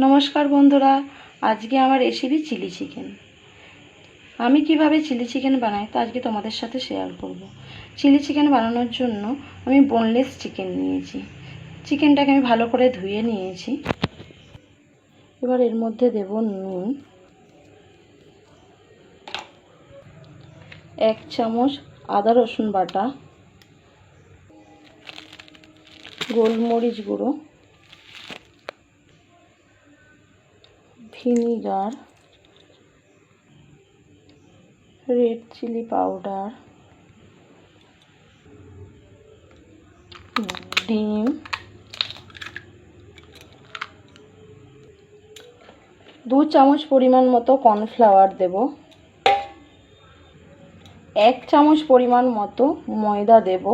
নমস্কার বন্ধুরা, আজকে আমার রেসিপি চিলি চিকেন। আমি কিভাবে চিলি চিকেন বানাই তা আজকে তোমাদের সাথে শেয়ার করব। চিলি চিকেন বানানোর জন্য আমি বোনলেস চিকেন নিয়েছি। চিকেনটাকে আমি ভালো করে ধুয়ে নিয়েছি। এবার এর মধ্যে দেব নুন, 1 চামচ আদা রসুন বাটা, গোলমরিচ গুঁড়ো, ভিনিগার, রেড চিলি পাউডার, ডিম, 2 চামচ পরিমাণ মতো কর্নফ্লাওয়ার দেব, 1 চামচ পরিমাণ মতো ময়দা দেব।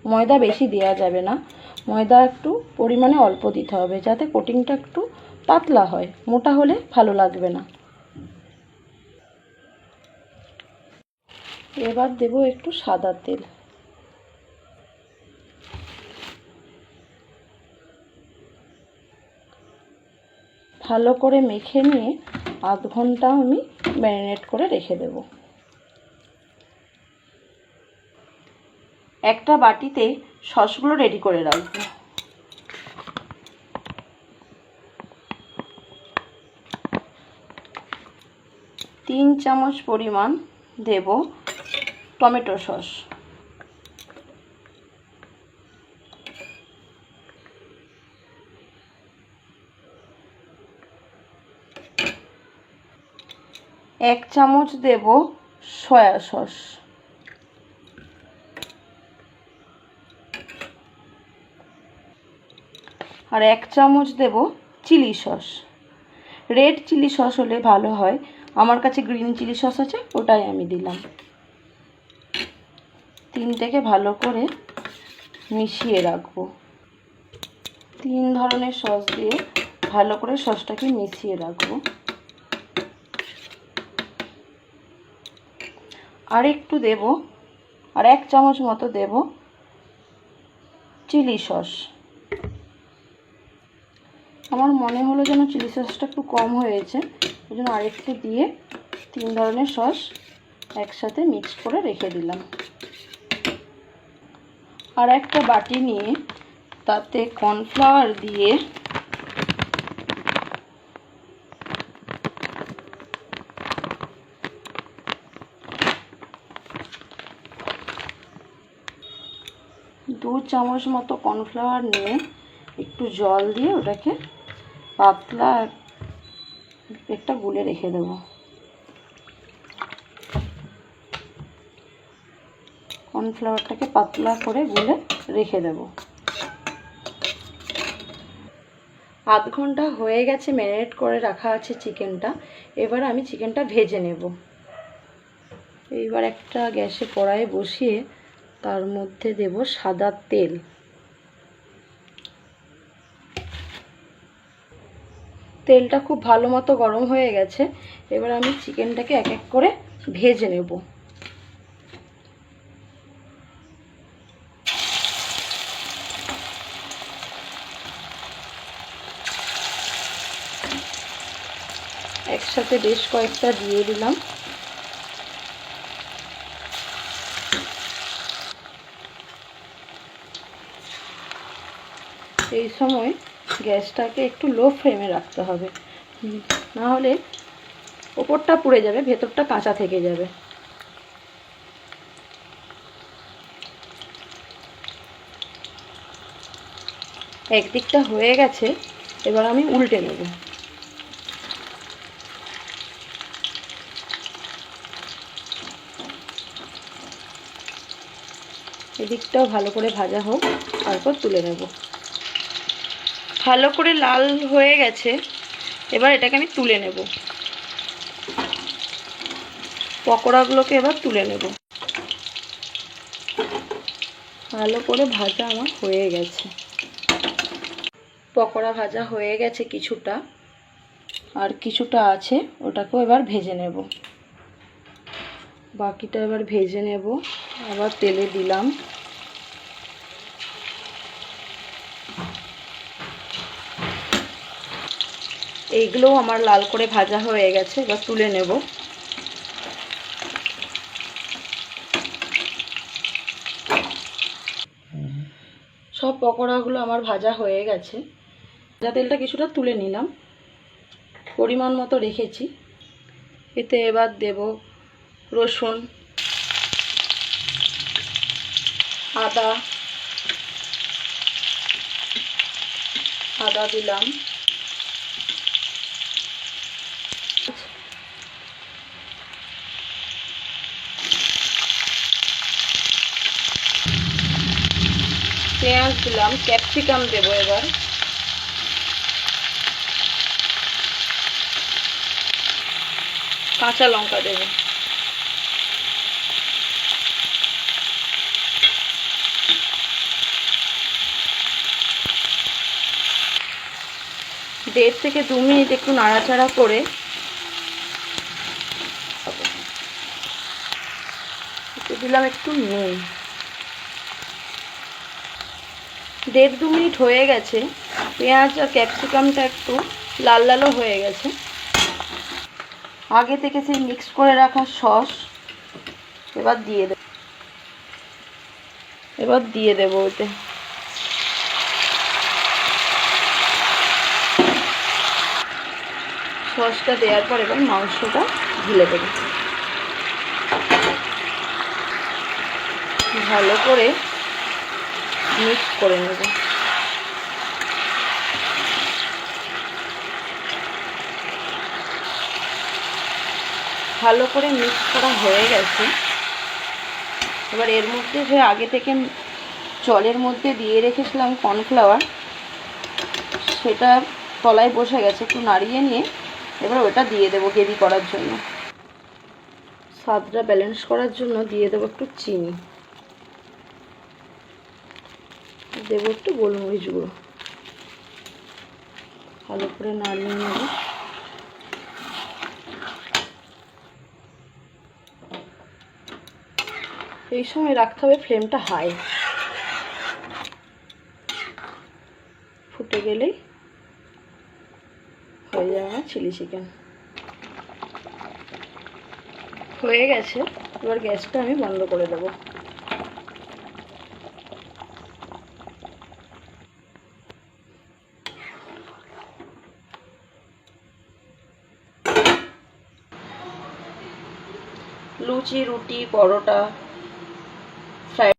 ময়দা বেশি দেওয়া যাবে না, ময়দা একটু পরিমাণে অল্প দিতে হবে যাতে কোটিংটা একটু পাতলা হয়, মোটা হলে ভালো লাগবে না। এবার দেব একটু সাদা তেল। ভালো করে মেখে নিয়ে আধ ঘন্টা আমি ম্যারিনেট করে রেখে দেব। একটা বাটিতে সসগুলো রেডি করে রাখবো। তিন চামচ পরিমাণ দেব টমেটো সস, 1 চামচ দেব সয়া সস, আর 1 চামচ দেব chilli sauce. Red chilli sauce হলে ভালো হয়, আমার কাছে গ্রিন চিলি সস আছে, ওটাই আমি দিলাম। তিনটেকে ভালো করে মিশিয়ে রাখবো। 3 ধরনের সস দিয়ে ভালো করে সসটাকে মিশিয়ে রাখবো। আর একটু দেব, আর 1 চামচ মতো দেব চিলি সস। আমার মনে হলো যেন চিলি সসটা একটু কম হয়েছে, ওই জন্য আরেকটু দিয়ে 3 ধরনের সস একসাথে মিক্স করে রেখে দিলাম। আর একটা বাটি নিয়ে তাতে কর্নফ্লাওয়ার দিয়ে দু চামচ মতো কর্নফ্লাওয়ার নিয়ে একটু জল দিয়ে ওটাকে পাতলা একটা গুলে রেখে দেবো। কর্নফ্লাওয়ারটাকে পাতলা করে গুলে রেখে দেব। আধ ঘন্টা হয়ে গেছে ম্যারিনেট করে রাখা আছে চিকেনটা। এবার আমি চিকেনটা ভেজে নেব। এইবার একটা গ্যাসে কড়াই বসিয়ে তার মধ্যে দেব সাদা তেল। তেলটা খুব ভালো মতো গরম হয়ে গেছে। এবার আমি চিকেনটাকে এক এক করে ভেজে নেব। একসাথে বেশ কয়েকটা দিয়ে দিলাম। এই সময় গ্যাসটাকে একটু লো ফ্লেমে রাখতে হবে, না হলে ওপরটা পুড়ে যাবে, ভেতরটা কাঁচা থেকে যাবে। একদিকটা হয়ে গেছে, এবার আমি উল্টে নেব। এদিকটাও ভালো করে ভাজা হোক, তারপর তুলে নেব। ভালো করে লাল হয়ে গেছে, এবার এটাকে আমি তুলে নেব। পকোড়াগুলোকে এবার তুলে নেব। ভালো করে ভাজা আমার হয়ে গেছে। পকোড়া ভাজা হয়ে গেছে কিছুটা, আর কিছুটা আছে, ওটাকেও এবার ভেজে নেব। বাকিটা এবার ভেজে নেব। আবার তেলে দিলাম। এইগুলোও আমার লাল করে ভাজা হয়ে গেছে, এবার তুলে নেব। সব পকোড়াগুলো আমার ভাজা হয়ে গেছে। ভাজা তেলটা কিছুটা তুলে নিলাম, পরিমাণ মতো রেখেছি। এতে এবার দেব রসুন, আদা দিলাম, পেঁয়াজ দিলাম, ক্যাপসিকাম দেবো, এবার কাঁচা লঙ্কা দেব, দেড় থেকে 2 মিনিট একটু নাড়াচাড়া করে দিলাম একটু নুন। 1.5-2 মিনিট হয়ে গেছে, পেঁয়াজ আর ক্যাপসিকামটা একটু লাল লালও হয়ে গেছে। আগে থেকে সেই মিক্স করে রাখা সস এবার দিয়ে দেব ওতে। সসটা দেওয়ার পর এবার মাংসটা ঢেলে দেব, ভালো করে মিক্স করে নেব। ভালো করে মিক্স করা হয়ে গেছে। এবার এর মধ্যে যে আগে থেকে জলের মধ্যে দিয়ে রেখেছিলাম কর্নফ্লাওয়ার, সেটা তলায় বসে গেছে, একটু নাড়িয়ে নিয়ে এবার ওটা দিয়ে দেবো গ্রেভি করার জন্য। স্বাদটা ব্যালেন্স করার জন্য দিয়ে দেবো একটু চিনি, দেবো একটু গোলমরিচ গুঁড়ো, ভালো করে নাড়িয়ে নেব। এই সময় রাখতে হবে ফ্লেমটা হাই, ফুটে গেলেই হয়ে যাবে আমার চিলি চিকেন। হয়ে গেছে, এবার গ্যাসটা আমি বন্ধ করে দেবো। লুচি, রুটি, পরোটা, ফ্রাইড